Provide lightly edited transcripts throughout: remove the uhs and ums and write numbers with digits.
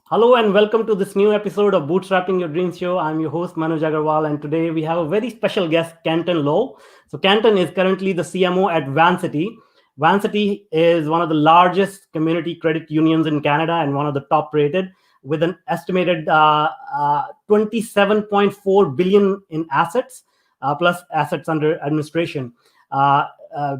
Hello and welcome to this new episode of Bootstrapping Your Dreams Show. I'm your host Manuj Aggarwal, and today we have a very special guest, Kenton Low. So Kenton is currently the CMO at Vancity. Vancity is one of the largest community credit unions in Canada and one of the top rated, with an estimated 27.4 billion in assets, plus assets under administration. Uh,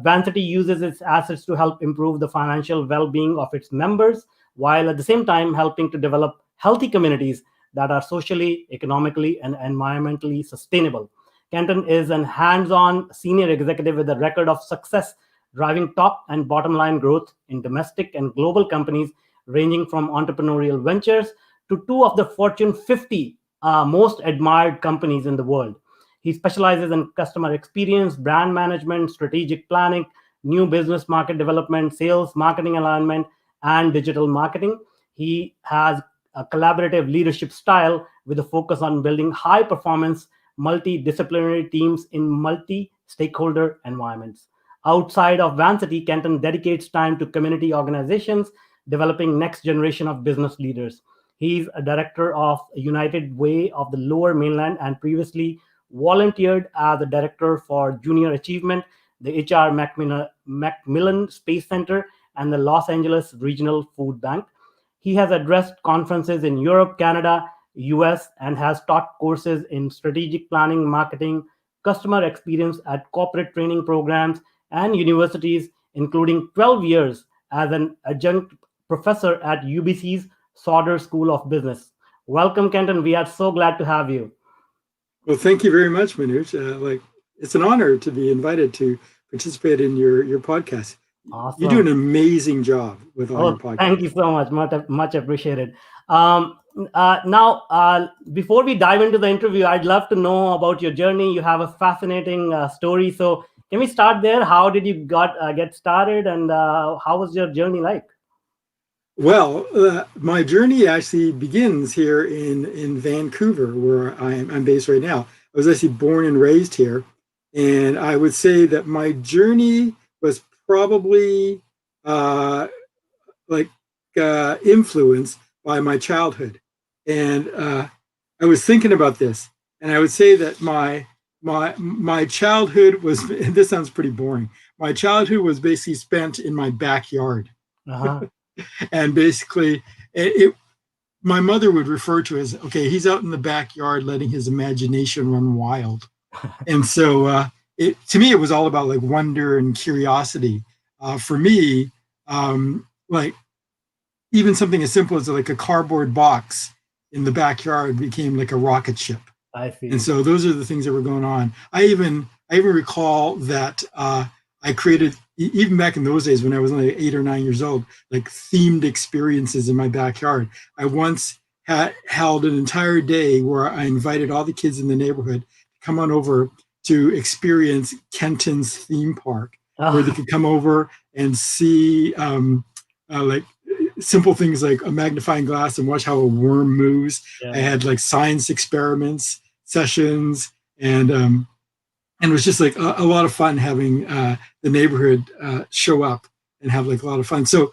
Vancity uses its assets to help improve the financial well-being of its members, while at the same time helping to develop healthy communities that are socially, economically, and environmentally sustainable. Kenton is an hands on senior executive with a record of success driving top and bottom line growth in domestic and global companies, ranging from entrepreneurial ventures to two of the Fortune 50 most admired companies in the world. He specializes in customer experience, brand management, strategic planning, new business market development, sales, marketing alignment, and digital marketing. He has a collaborative leadership style with a focus on building high performance, multidisciplinary teams in multi stakeholder environments. Outside of Vancity, Kenton dedicates time to community organizations, developing next generation of business leaders. He's a director of United Way of the Lower Mainland and previously volunteered as a director for Junior Achievement, the HR Macmillan Space Center, and the Los Angeles Regional Food Bank. He has addressed conferences in Europe, Canada, US, and has taught courses in strategic planning, marketing, customer experience at corporate training programs and universities, including 12 years as an adjunct professor at UBC's Sauder School of Business. Welcome, Kenton. We are so glad to have you. Well, thank you very much, Manuj. It's an honor to be invited to participate in your podcast. You do Awesome. an amazing job with all your Oh, thank podcasts. you so much. Much appreciated. Now, before we dive into the interview, I'd love to know about your journey. You have a fascinating story. So, can we start there? How did you get started, and how was your journey like? Well, my journey actually begins here in Vancouver, where I'm based right now. I was actually born and raised here, and I would say that my journey was probably uh, like influenced by my childhood. And I was thinking about this, and I would say that my childhood was. And this sounds pretty boring. My childhood was basically spent in my backyard, Uh-huh. and basically it my mother would refer to as, okay, he's out in the backyard letting his imagination run wild. And so it to me it was all about like wonder and curiosity. For me, like even something as simple as like a cardboard box in the backyard became like a rocket ship. I And see. so those are the things that were going on. I even recall that I created, even back in those days when I was only 8 or 9 years old, like themed experiences in my backyard. I once had held an entire day where I invited all the kids in the neighborhood to come on over to experience Kenton's theme park, where they Oh, could come over and see like simple things like a magnifying glass and watch how a worm moves. I yeah. had like science experiments sessions, and it was just like a lot of fun having the neighborhood show up and have like a lot of fun. So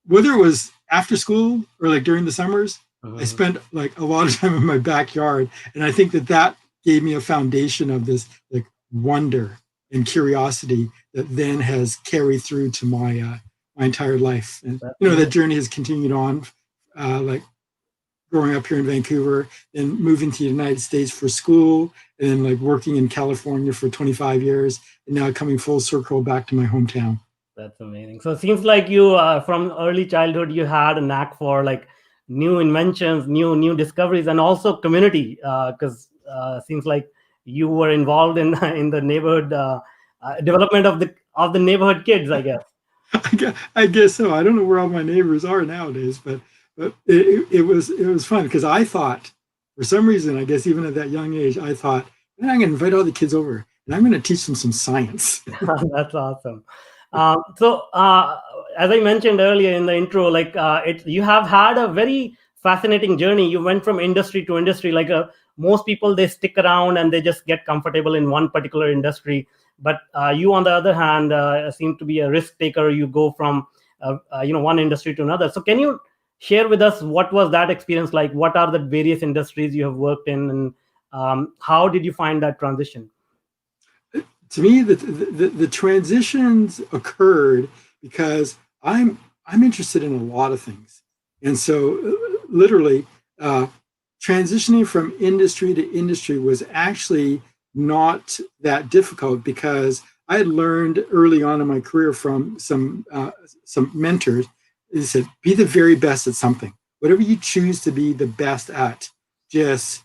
whether it was after school or like during the summers, I Mhm. spent like a lot of time in my backyard, and I think that that gave me a foundation of this like wonder and curiosity that then has carried through to my entire life. And That's that amazing. journey has continued on, like growing up here in Vancouver, then moving to the United States for school, and then like working in California for 25 years, and now coming full circle back to my hometown. That's amazing. So it seems like you, from early childhood, you had a knack for like new inventions, new discoveries, and also community. Because seems like you were involved in in the neighborhood development of the neighborhood kids, I guess. I guess so. I don't know where all my neighbors are nowadays, but it was fun because I thought, for some reason, I guess even at that young age, I thought, "Man, I'm going to invite all the kids over and I'm going to teach them some science." That's awesome. So, as I mentioned earlier in the intro, like you have had a very fascinating journey. You went from industry to industry. Like most people, they stick around and they just get comfortable in one particular industry. But you, on the other hand, seem to be a risk taker. You go from one industry to another. So, can you share with us what was that experience like? What are the various industries you have worked in, and how did you find that transition? To me, the transitions occurred because I'm interested in a lot of things, and so literally transitioning from industry to industry was actually not that difficult because I had learned early on in my career from some mentors. They said, "Be the very best at something. Whatever you choose to be the best at, just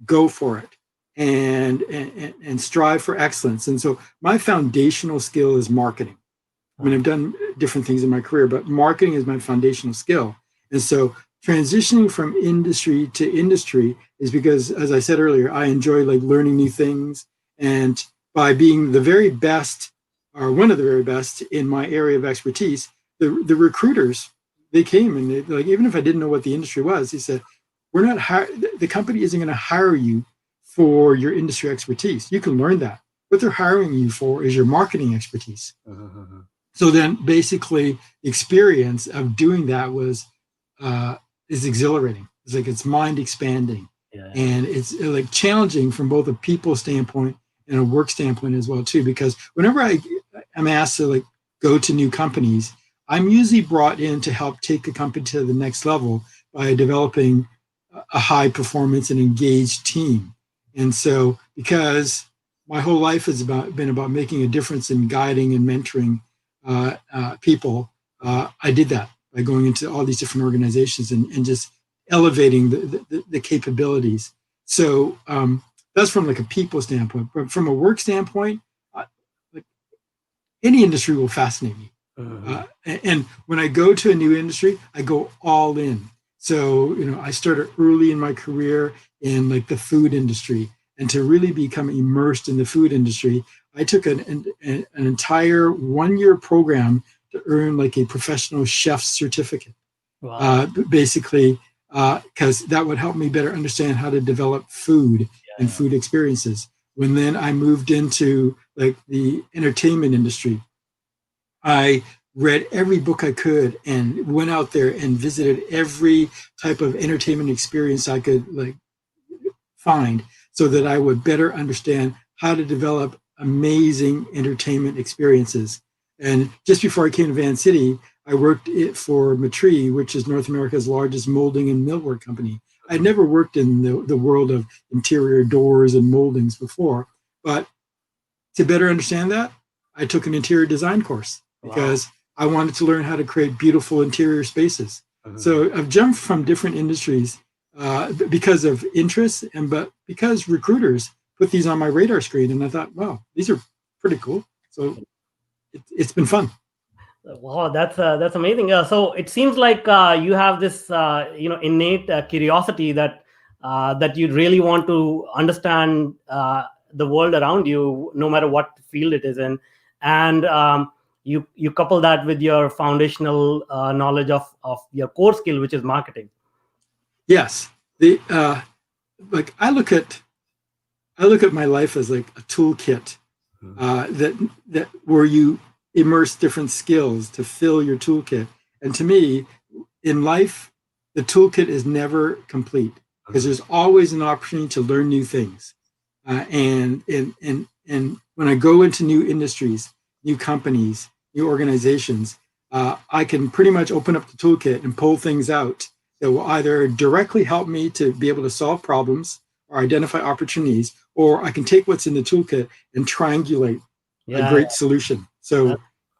go for it and strive for excellence." And so my foundational skill is marketing. I mean, I've done different things in my career, but marketing is my foundational skill. And so transitioning from industry to industry is because, as I said earlier, I enjoy like learning new things. And by being the very best or one of the very best in my area of expertise, the recruiters, they came and they, like, even if I didn't know what the industry was, he said, we're not the company isn't going to hire you for your industry expertise. You can learn that. What they're hiring you for is your marketing expertise. So then basically the experience of doing that was is exhilarating. It's like it's mind expanding. Yeah. And it's like challenging from both a people standpoint and a work standpoint as well too, because whenever I'm asked to like go to new companies, I'm usually brought in to help take a company to the next level by developing a high performance and engaged team. And so because my whole life has been about making a difference in guiding and mentoring people, I did that by going into all these different organizations and just elevating the capabilities. So that's from like a people standpoint. But from a work standpoint, like any industry will fascinate me. And when I go to a new industry, I go all in. So, I started early in my career in like the food industry. And to really become immersed in the food industry, I took an entire 1-year program to earn like a professional chef's certificate. Wow. Basically, because that would help me better understand how to develop food and food experiences. When then I moved into like the entertainment industry, I read every book I could and went out there and visited every type of entertainment experience I could like find so that I would better understand how to develop amazing entertainment experiences. And just before I came to Vancity, I worked for Matrix, which is North America's largest molding and millwork company. I'd never worked in the world of interior doors and moldings before, but to better understand that, I took an interior design course because I wanted to learn how to create beautiful interior spaces. So I've jumped from different industries because of interest but because recruiters put these on my radar screen, and I thought, wow, these are pretty cool. So it's been fun. Wow, that's amazing. So it seems like you have this innate curiosity that you really want to understand the world around you, no matter what field it is in, and you couple that with your foundational knowledge of your core skill, which is marketing. Yes, like I look at my life as like a toolkit that where you immerse different skills to fill your toolkit. And to me, in life, the toolkit is never complete because there's always an opportunity to learn new things. And when I go into new industries, new companies, new organizations, I can pretty much open up the toolkit and pull things out that will either directly help me to be able to solve problems or identify opportunities, or I can take what's in the toolkit and triangulate a great solution. So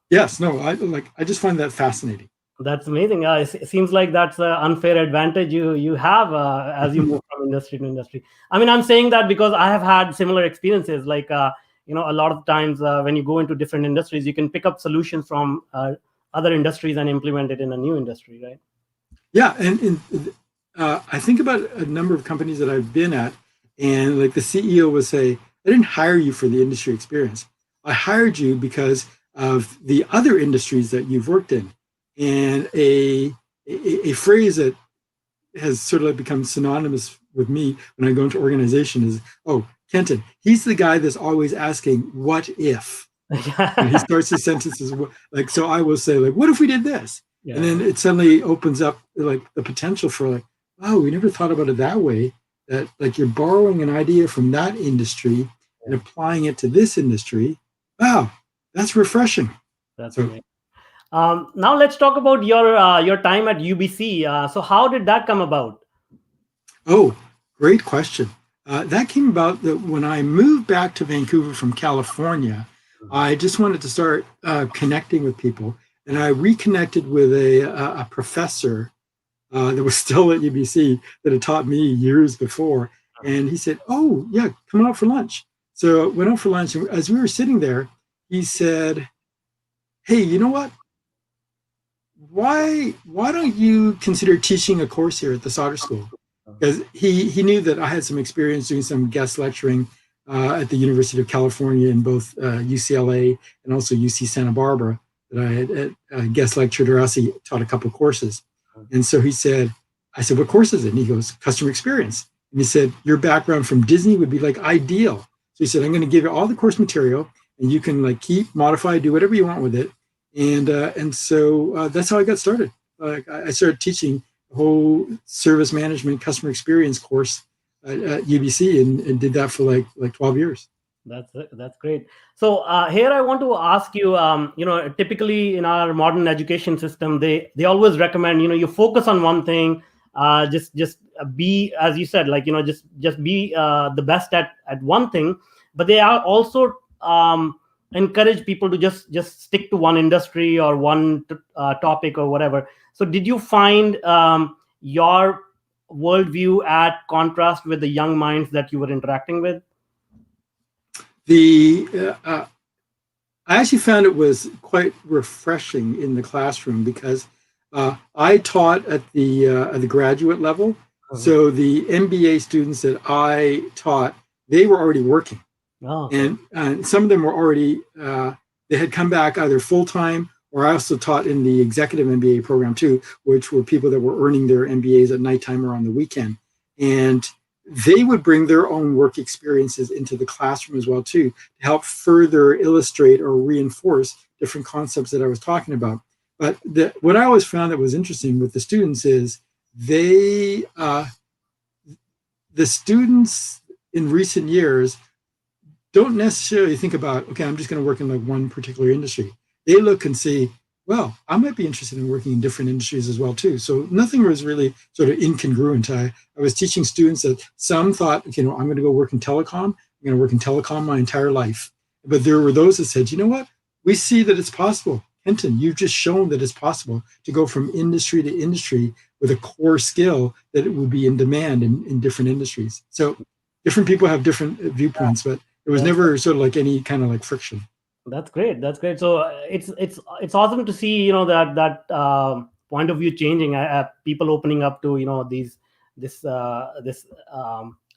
yes, no, I just find that fascinating. That's amazing. It seems like that's an unfair advantage you have as you move from industry to industry. I mean, I'm saying that because I have had similar experiences. Like, a lot of times when you go into different industries, you can pick up solutions from other industries and implement it in a new industry, right? Yeah, and I think about a number of companies that I've been at, and like the CEO would say, "I didn't hire you for the industry experience. I hired you because of the other industries that you've worked in." And a phrase that has sort of become synonymous with me when I go into organization is, "Oh, Kenton, he's the guy that's always asking, what if?" And he starts his sentences like, so I will say like, "What if we did this?" And Yeah. then it suddenly opens up like the potential for like, oh, we never thought about it that way. That like you're borrowing an idea from that industry and Yeah. applying it to this industry. Wow, that's refreshing. That's So, great. Now let's talk about your time at UBC. So how did that come about? oh, great question. That came about that when I moved back to Vancouver from California, Mhm. I just wanted to start connecting with people. And I reconnected with a professor that was still at UBC that had taught me years before. And he said, oh, yeah, come out for lunch. So I went out for lunch. And as we were sitting there, he said, hey, you know what? Why don't you consider teaching a course here at the solder school? Because he knew that I had some experience doing some guest lecturing at the University of California in both UCLA and also UC Santa Barbara, that I had guest lectured or else he taught a couple of courses. And so he said, I said, what course is it? And he goes, customer experience. And he said, your background from Disney would be like ideal. So he said, I'm going to give you all the course material and you can like keep, modify, do whatever you want with it. And so that's how I got started. I started teaching a whole service management customer experience course at UBC and did that for like 12 years. That's great. So here I want to ask you. Typically in our modern education system, they always recommend you focus on one thing. Just be, as you said, like just be the best at one thing. But they are also encourage people to just stick to one industry or one topic or whatever. So did you find your worldview at contrast with the young minds that you were interacting with? The I actually found it was quite refreshing in the classroom because I taught at the graduate level. Mhm. So the MBA students that I taught, they were already working. Oh, okay. And some of them were already they had come back either full time, or I also taught in the executive MBA program too, which were people that were earning their MBAs at nighttime or on the weekend, and they would bring their own work experiences into the classroom as well too, to help further illustrate or reinforce different concepts that I was talking about. But what I always found that was interesting with the students is they the students in recent years don't necessarily think about, okay, I'm just going to work in like one particular industry. They look and see, well, I might be interested in working in different industries as well too. So nothing was really sort of incongruent. I was teaching students that some thought, okay, I'm going to go work in telecom. I'm going to work in telecom my entire life. But there were those that said, you know what? We see that it's possible. Kenton, you've just shown that it's possible to go from industry to industry with a core skill that it would be in demand in different industries. So different people have different viewpoints, but there was That, never sort of like any kind of like friction. that's great. That's great. So it's awesome to see that point of view changing. People opening up to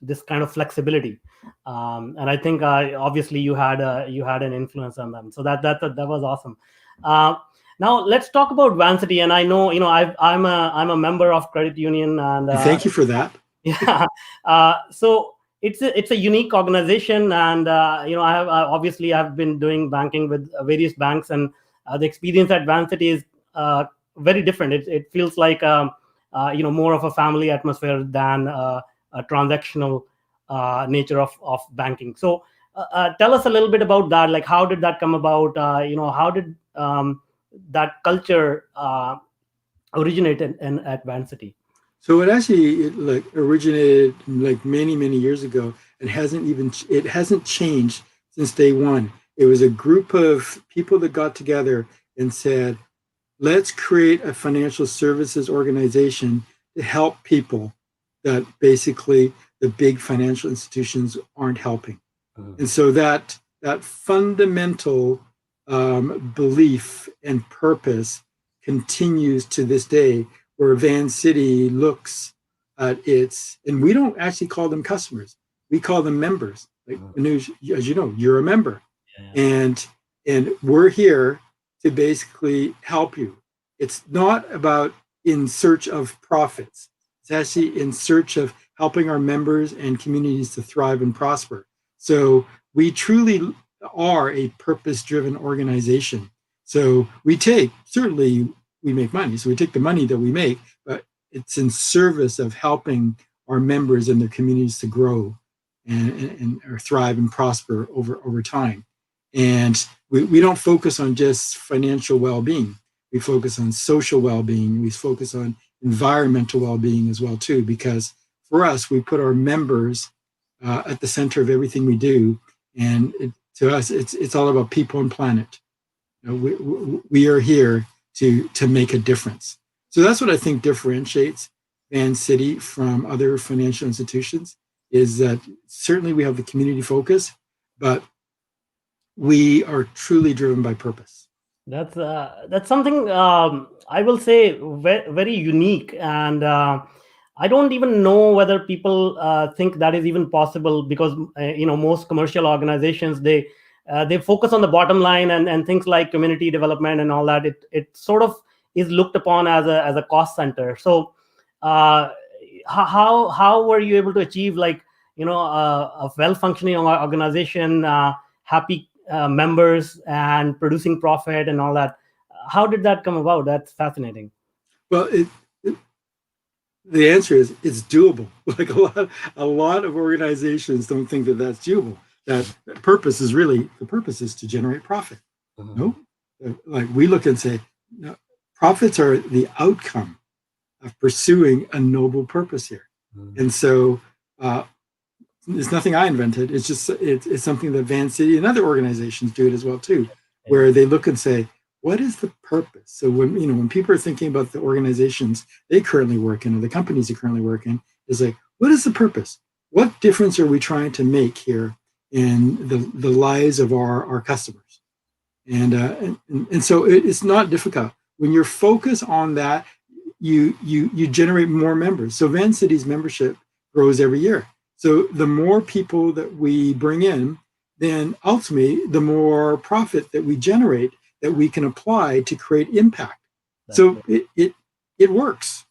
this kind of flexibility, and I think obviously you had an influence on them. So that was awesome. Uh, Now let's talk about Vancity. And I know I'm a member of credit union, and And thank you for that. yeah. So it's a unique organization, and obviously I've been doing banking with various banks, and the experience at Vancity is very different. It feels like more of a family atmosphere than a transactional nature of banking. So tell us a little bit about that. Like, how did that come about? How did that culture originate at Vancity? So it like originated like many years ago and it hasn't changed since day one. It was a group of people that got together and said, let's create a financial services organization to help people that basically the big financial institutions aren't helping. And so that fundamental belief and purpose continues to this day, where Vancity looks at its, and we don't actually call them customers, we call them members. Like Manuj, as you know, you're a member, Yeah. and we're here to basically help you. It's not about in search of profits. It's actually in search of helping our members and communities to thrive and prosper. So we truly are a purpose-driven organization. So we take certainly we make money. So we take the money that we make, but it's in service of helping our members and their communities to grow and or thrive and prosper over time. And we don't focus on just financial well-being. We focus on social well-being. We focus on environmental well-being as well too, because for us, we put our members at the center of everything we do. And to us, it's all about people and planet. You know, we are here to make a difference. So that's what I think differentiates Vancity from other financial institutions, is that certainly we have the community focus, but we are truly driven by purpose. That's something I will say very unique, and I don't even know whether people think that is even possible, because most commercial organizations, they focus on the bottom line, and things like community development and all that. It sort of is looked upon as a cost center. So uh, how were you able to achieve, like, a well functioning organization, happy members, and producing profit and all that? How did that come about? That's fascinating. Well, the answer is it's doable. Like a lot of organizations don't think that that's doable. That the purpose is to generate profit. No, like we look and say, no, profits are the outcome of pursuing a noble purpose here. And so it's nothing I invented. It's just it's something that Vancity and other organizations do it as well too, where they look and say, what is the purpose? So when people are thinking about the organizations they currently work in, or the companies they currently work in, is like, what is the purpose? What difference are we trying to make here in the lives of our customers? And so it's not difficult. When you're focused on that, you generate more members. So Vancity's membership grows every year. So the more people that we bring in, then ultimately the more profit that we generate that we can apply to create impact. So it works.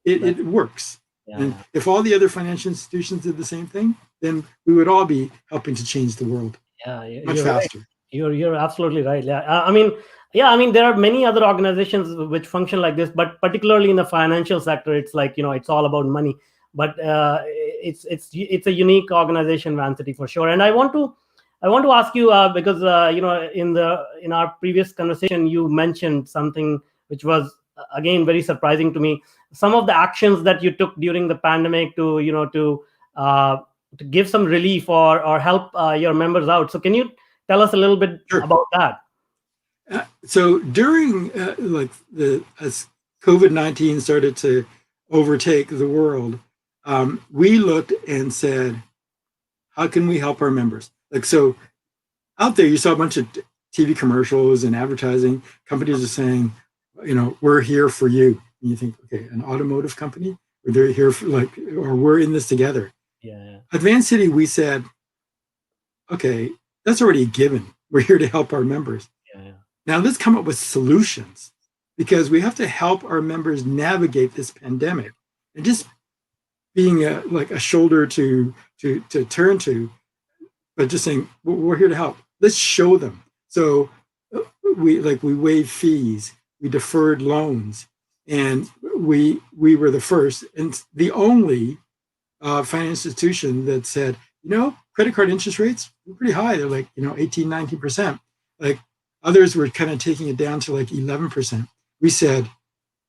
It works. Yeah. And if all the other financial institutions did the same thing, then we would all be helping to change the world much faster. Right. You're absolutely right. Yeah. I mean, there are many other organizations which function like this, but particularly in the financial sector, it's like, it's all about money. But it's a unique organization, Vancity, for sure. And I want to ask you, because in our previous conversation, you mentioned something which was again very surprising to me. Some of the actions that you took during the pandemic to give some relief or help your members out. So can you tell us a little bit about that? So during as COVID-19 started to overtake the world, we looked and said, how can we help our members? Like, so out there, you saw a bunch of TV commercials and advertising. Companies are saying, we're here for you. And you think, okay, an automotive company, or they're here for or we're in this together. Yeah. At Vancity, we said, okay, that's already a given. We're here to help our members. Yeah. Now let's come up with solutions, because we have to help our members navigate this pandemic. And just being a shoulder to turn to, but just saying, we're here to help. Let's show them. So we waived fees, we deferred loans, and we were the first and the only financial institution that said, credit card interest rates were pretty high. They're like, 18, 19%. Like others were kind of taking it down to like 11%. We said,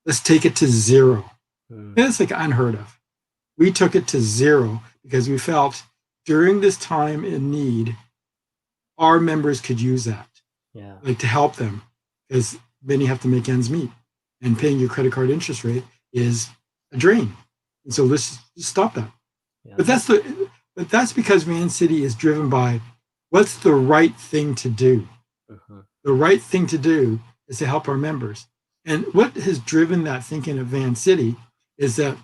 let's take it to zero. That's like unheard of. We took it to zero because we felt during this time in need, our members could use that, to help them, because many have to make ends meet, and paying your credit card interest rate is a drain. And so let's just stop that. Yeah. But that's because Vancity is driven by what's the right thing to do. The right thing to do is to help our members. And what has driven that thinking of Vancity is that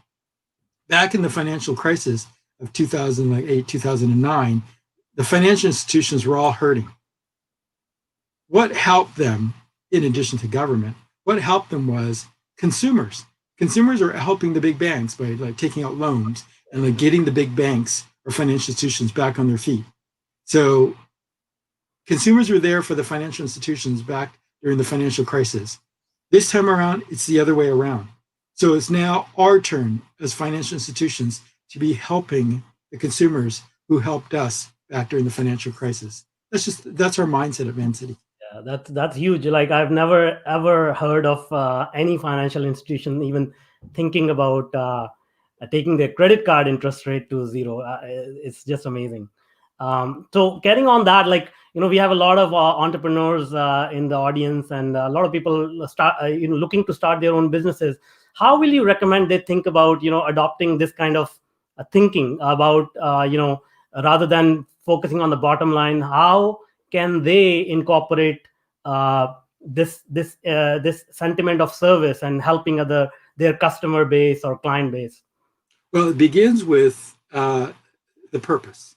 back in the financial crisis of 2008, 2009, the financial institutions were all hurting. What helped them, in addition to government, what helped them was consumers. Consumers are helping the big banks by taking out loans and getting the big banks or financial institutions back on their feet. So consumers were there for the financial institutions back during the financial crisis. This time around, it's the other way around. So it's now our turn as financial institutions to be helping the consumers who helped us back during the financial crisis. That's our mindset at Vancity. Yeah, that's huge. Like I've never ever heard of any financial institution even thinking about taking their credit card interest rate to zero. It's just amazing. So carrying on that, like we have a lot of entrepreneurs in the audience, and a lot of people start looking to start their own businesses. How will you recommend they think about adopting this kind of thinking about rather than focusing on the bottom line? How can they incorporate this sentiment of service and helping their customer base or client base? Well, it begins with the purpose.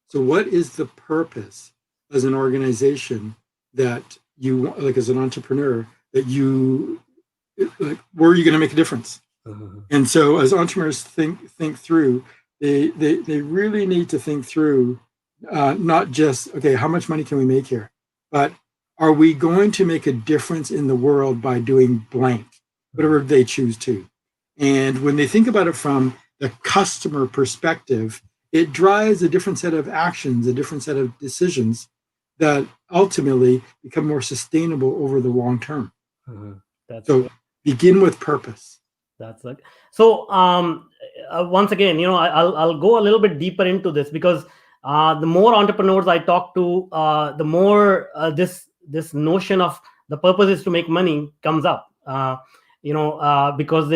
So what is the purpose as an organization that you, like as an entrepreneur, that you, like, where are you going to make a difference? And so as entrepreneurs think through, they really need to think through not just, okay, how much money can we make here? But are we going to make a difference in the world by doing blank, whatever they choose to? And when they think about it from the customer perspective, it drives a different set of actions, a different set of decisions that ultimately become more sustainable over the long term. So begin with purpose. That's like so. Once again, I'll go a little bit deeper into this, because the more entrepreneurs I talk to, the more this notion of the purpose is to make money comes up. Because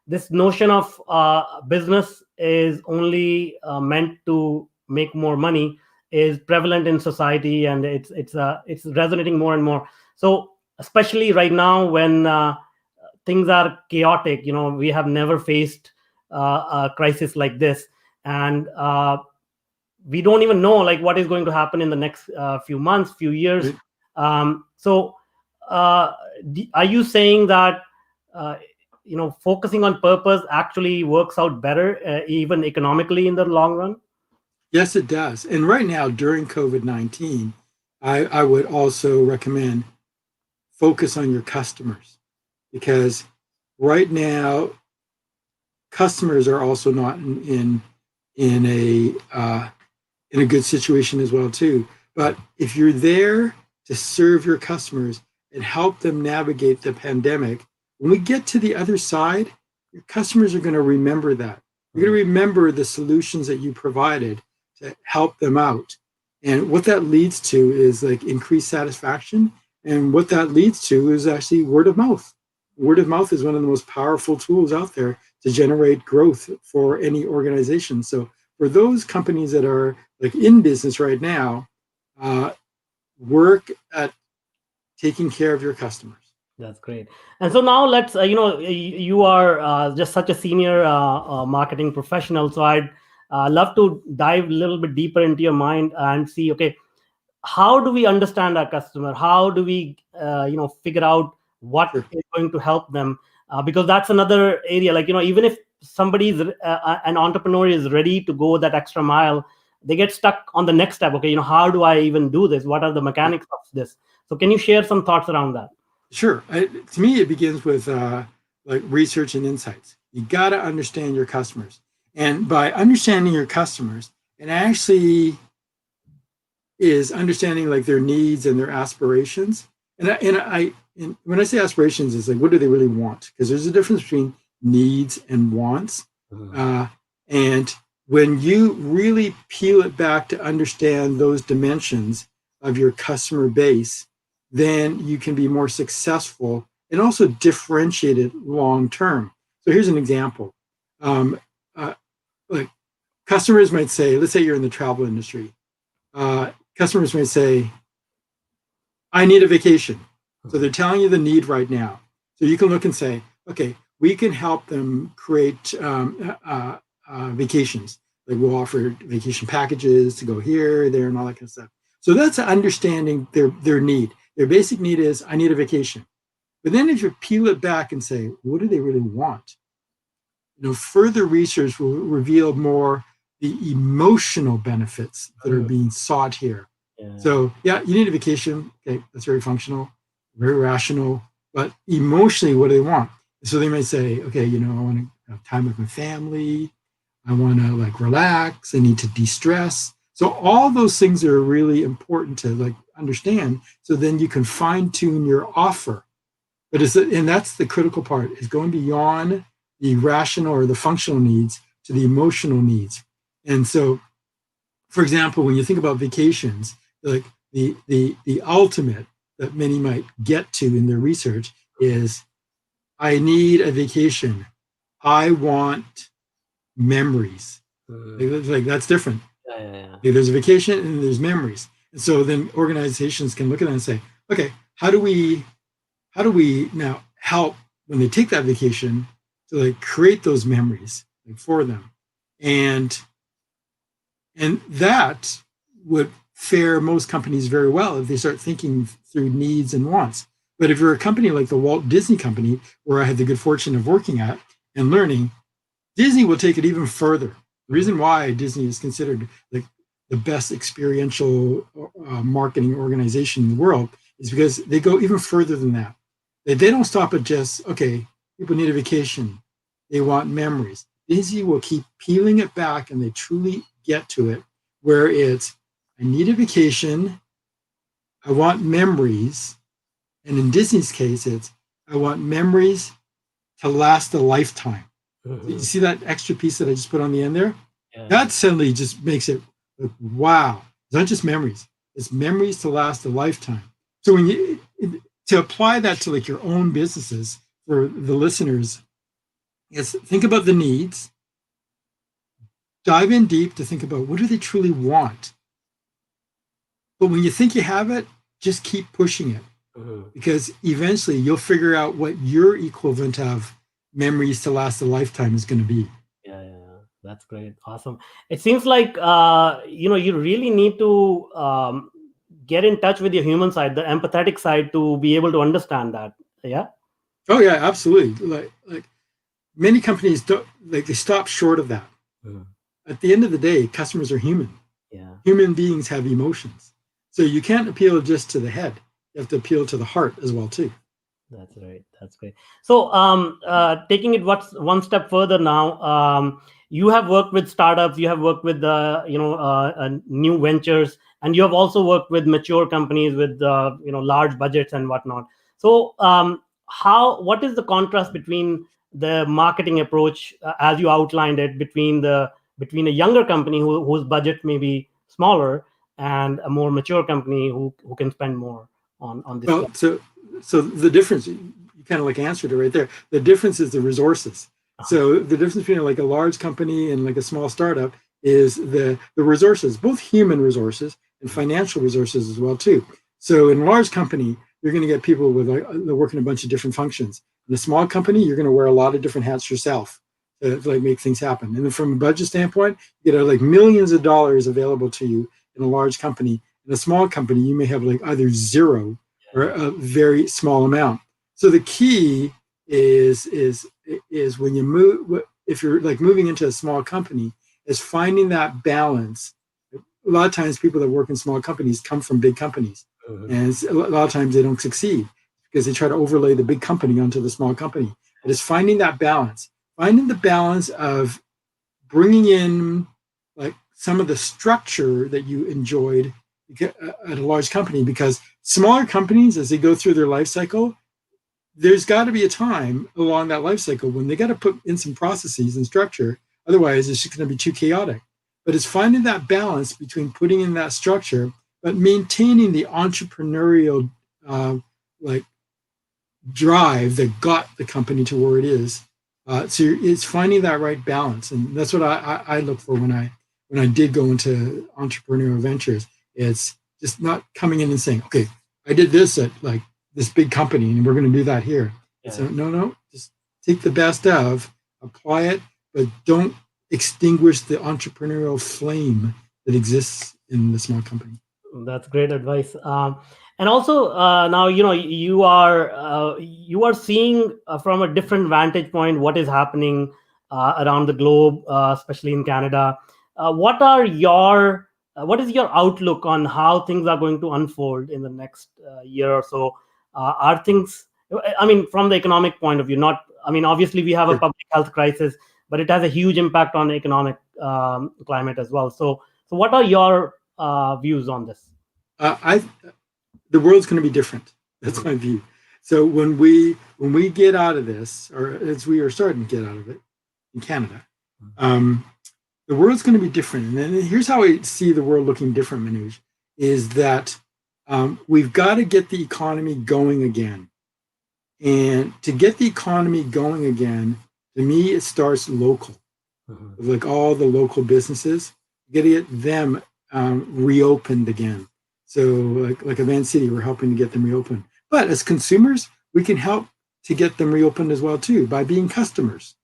this notion of business is only meant to make more money is prevalent in society, and it's resonating more and more. So especially right now when things are chaotic, we have never faced a crisis like this, and we don't even know like what is going to happen in the next few months, few years. So are you saying that focusing on purpose actually works out better, even economically in the long run? Yes, it does. And right now during COVID-19, I would also recommend focus on your customers, because right now customers are also not in a good situation as well too. But if you're there to serve your customers and help them navigate the pandemic, when we get to the other side, your customers are going to remember that. You're going to remember the solutions that you provided to help them out. And what that leads to is like increased satisfaction. And what that leads to is actually word of mouth. Word of mouth is one of the most powerful tools out there to generate growth for any organization. So for those companies that are like in business right now, work at taking care of your customers. That's great. And so now let's, you are just such a senior marketing professional. So I'd love to dive a little bit deeper into your mind and see, okay, how do we understand our customer? How do we, figure out what is going to help them? Because that's another area, like, even if somebody's, an entrepreneur is ready to go that extra mile, they get stuck on the next step. Okay, how do I even do this? What are the mechanics of this? So can you share some thoughts around that? Sure. To me, it begins with like research and insights. You got to understand your customers. And by understanding your customers, it actually is understanding like their needs and their aspirations. And when I say aspirations, it's like, what do they really want? Because there's a difference between needs and wants. And when you really peel it back to understand those dimensions of your customer base, then you can be more successful and also differentiated long term. So here's an example. Like customers might say, let's say you're in the travel industry. Customers might say, I need a vacation. So they're telling you the need right now. So you can look and say, okay, we can help them create vacations. Like we'll offer vacation packages to go here, there, and all that kind of stuff. So that's understanding their need. Their basic need is, I need a vacation. But then if you peel it back and say, what do they really want? Further research will reveal more the emotional benefits that are being sought here. Yeah. So yeah, you need a vacation. Okay, that's very functional. very rational, but emotionally, what do they want? So they might say, okay, I want to have time with my family. I want to like relax. I need to de-stress. So all those things are really important to like understand. So then you can fine tune your offer. And that's the critical part, is going beyond the rational or the functional needs to the emotional needs. And so, for example, when you think about vacations, like the ultimate that many might get to in their research is, I need a vacation. I want memories. Like that's different. Yeah. Like, there's a vacation and there's memories. And so then organizations can look at that and say, okay, how do we now help when they take that vacation to like create those memories like, for them? And that would fare most companies very well if they start thinking through needs and wants. But if you're a company like the Walt Disney Company, where I had the good fortune of working at and learning, Disney will take it even further. The reason why Disney is considered like the best experiential marketing organization in the world is because they go even further than that. They don't stop at just, okay, people need a vacation. They want memories. Disney will keep peeling it back, and they truly get to it where it's, I need a vacation. I want memories. And in Disney's case, it's, I want memories to last a lifetime. You see that extra piece that I just put on the end there? Yeah. That suddenly just makes it like, wow. It's not just memories. It's memories to last a lifetime. So to apply that to like your own businesses for the listeners, is think about the needs, dive in deep to think about what do they truly want. But when you think you have it, just keep pushing it, because eventually you'll figure out what your equivalent of memories to last a lifetime is going to be. Yeah. That's great. Awesome. It seems like, you really need to get in touch with your human side, the empathetic side, to be able to understand that. Yeah. Oh yeah, absolutely. Like many companies don't, like, they stop short of that. At the end of the day, customers are human. Yeah. Human beings have emotions. So you can't appeal just to the head. You have to appeal to the heart as well too. That's right. That's great. So, taking it one step further now, you have worked with startups, you have worked with new ventures, and you have also worked with mature companies with large budgets and whatnot. So, what is the contrast between the marketing approach, as you outlined it, between a younger company whose budget may be smaller, and a more mature company who can spend more on this? Well, so the difference, you kind of like answered it right there. The difference is the resources. So the difference between like a large company and like a small startup is the resources, both human resources and financial resources as well too. So in a large company, you're going to get people with they're working a bunch of different functions. In a small company, you're going to wear a lot of different hats yourself to like make things happen. And then from a budget standpoint, you get like millions of dollars available to you in a large company. In a small company, you may have like either zero or a very small amount. So the key is when you move, if you're like moving into a small company, is finding that balance. A lot of times people that work in small companies come from big companies, and a lot of times they don't succeed because they try to overlay the big company onto the small company. But it's finding that balance, finding the balance of bringing in like some of the structure that you enjoyed at a large company, because smaller companies, as they go through their life cycle, there's got to be a time along that life cycle when they got to put in some processes and structure. Otherwise, it's just going to be too chaotic. But it's finding that balance between putting in that structure, but maintaining the entrepreneurial like drive that got the company to where it is. So it's finding that right balance, and that's what I look for when I did go into entrepreneurial ventures. It's just not coming in and saying, okay, I did this at like this big company and we're going to do that here. Yeah. So no, just take the best of, apply it, but don't extinguish the entrepreneurial flame that exists in the small company. That's great advice. And also now you are seeing from a different vantage point what is happening around the globe, especially in Canada. What is your outlook on how things are going to unfold in the next year or so? Are things, I mean, from the economic point of view, not, I mean, obviously we have a Sure. public health crisis, but it has a huge impact on the economic climate as well. So what are your views on this? I The world's going to be different. That's Mhm. my view. So when we get out of this, or as we are starting to get out of it in Canada, um, the world's going to be different. And then here's how I see the world looking different, Manuj, is that we've got to get the economy going again. And to get the economy going again, to me, it starts local. Mhm. Like all the local businesses, you got to get them reopened again. So like a Vancity, we're helping to get them reopened. But as consumers, we can help to get them reopened as well too by being customers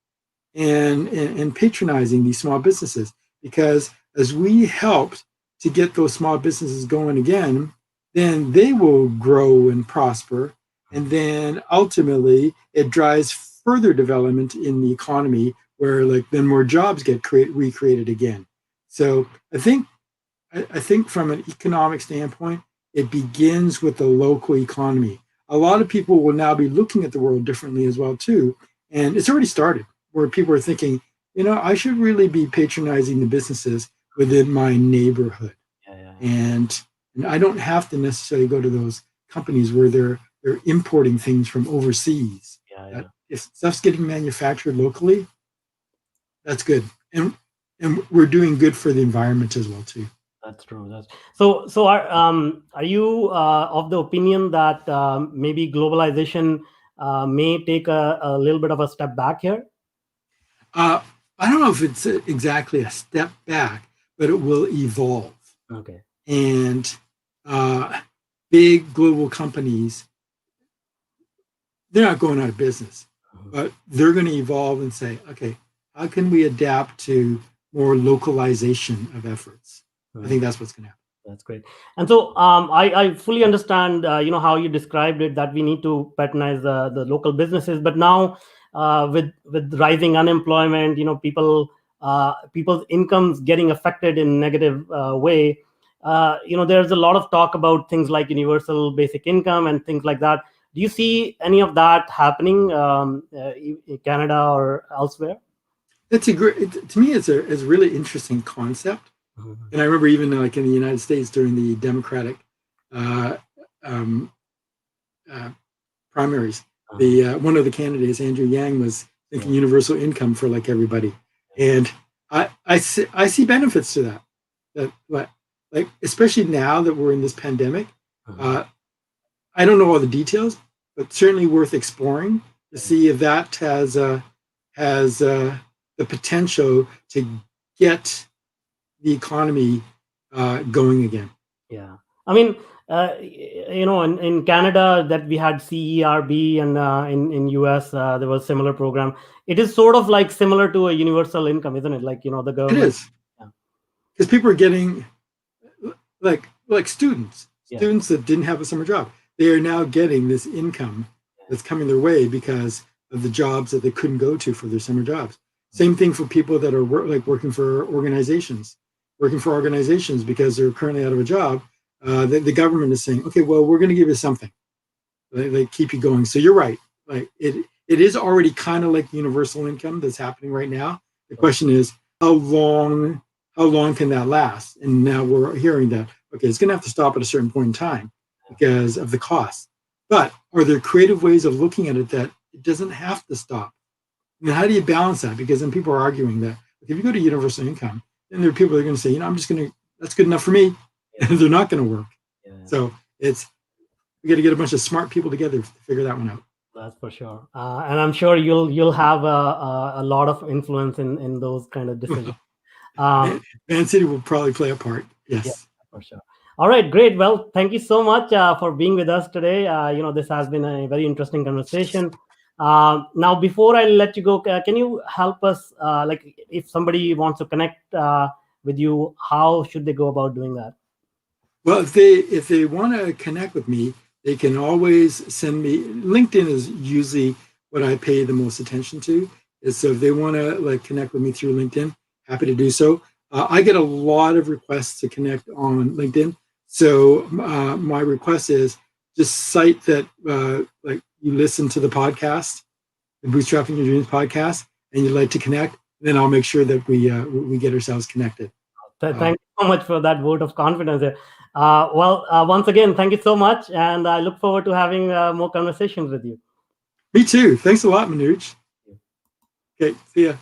and patronizing these small businesses. Because as we helped to get those small businesses going again, then they will grow and prosper. And then ultimately it drives further development in the economy where like then more jobs get recreated again. So I think from an economic standpoint, it begins with the local economy. A lot of people will now be looking at the world differently as well too, and it's already started where people are thinking, I should really be patronizing the businesses within my neighborhood, Yeah, yeah, yeah. and I don't have to necessarily go to those companies where they're importing things from overseas. Yeah, That yeah. if stuff's getting manufactured locally, that's good, and we're doing good for the environment as well too. That's true. So. Are you of the opinion that maybe globalization may take a little bit of a step back here? Uh, I don't know if it's exactly a step back, but it will evolve. Okay. And uh, big global companies, they're not going out of business, Mhm. but they're going to evolve and say, okay, how can we adapt to more localization of efforts? I think Mhm. that's what's going to happen. That's great. And so I fully understand, how you described it, that we need to patronize the local businesses. But now, with rising unemployment, people's incomes getting affected in negative way. There's a lot of talk about things like universal basic income and things like that. Do you see any of that happening in Canada or elsewhere? It's a great, to me, it's a really interesting concept. Mhm. And I remember even like in the United States during the Democratic uh, um, uh, primaries, Uh-huh. the one of the candidates, Andrew Yang, was Yeah. thinking universal income for like everybody, and I see benefits to that. Like especially now that we're in this pandemic, Uh-huh. uh, I don't know all the details, but certainly worth exploring to see if that has the potential to get the economy going again. Yeah, I mean, in Canada that we had CERB, and in US there was similar program. It is sort of like similar to a universal income, isn't it? Like, the It government. is Yeah, because people are getting like students yeah, students that didn't have a summer job, they are now getting this income that's coming their way because of the jobs that they couldn't go to for their summer jobs. Same thing for people that are working for organizations because they're currently out of a job. The government is saying, okay, well, we're going to give you something. They keep you going. So you're right, like it is already kind of like universal income that's happening right now. The yeah, question is how long can that last? And now we're hearing that, okay, it's going to have to stop at a certain point in time because of the cost. But are there creative ways of looking at it that it doesn't have to stop? And how do you balance that? Because then people are arguing that if you go to universal income, then there are people that are going to say, I'm just going to, that's good enough for me. yeah, And they're not going to work. yeah. So we got to get a bunch of smart people together to figure that one out. That's for sure. And I'm sure you'll have a lot of influence in those kind of decisions. Um, Vancity will probably play a part. Yeah, Yes. for sure. All right, great. Well, thank you so much for being with us today. This has been a very interesting conversation. Now, before I let you go, can you help us? Like, if somebody wants to connect with you, how should they go about doing that? Well, if they want to connect with me, they can always send me. LinkedIn is usually what I pay the most attention to. Is so if they want to like connect with me through LinkedIn, happy to do so. I get a lot of requests to connect on LinkedIn. So my request is just cite that like you listen to the podcast, the Bootstrapping Your Dreams podcast, and you'd like to connect, then I'll make sure that we get ourselves connected. Thank you so much for that vote of confidence. Once again, thank you so much, and I look forward to having more conversations with you. Me too. Thanks a lot, Manuj. Okay, see ya.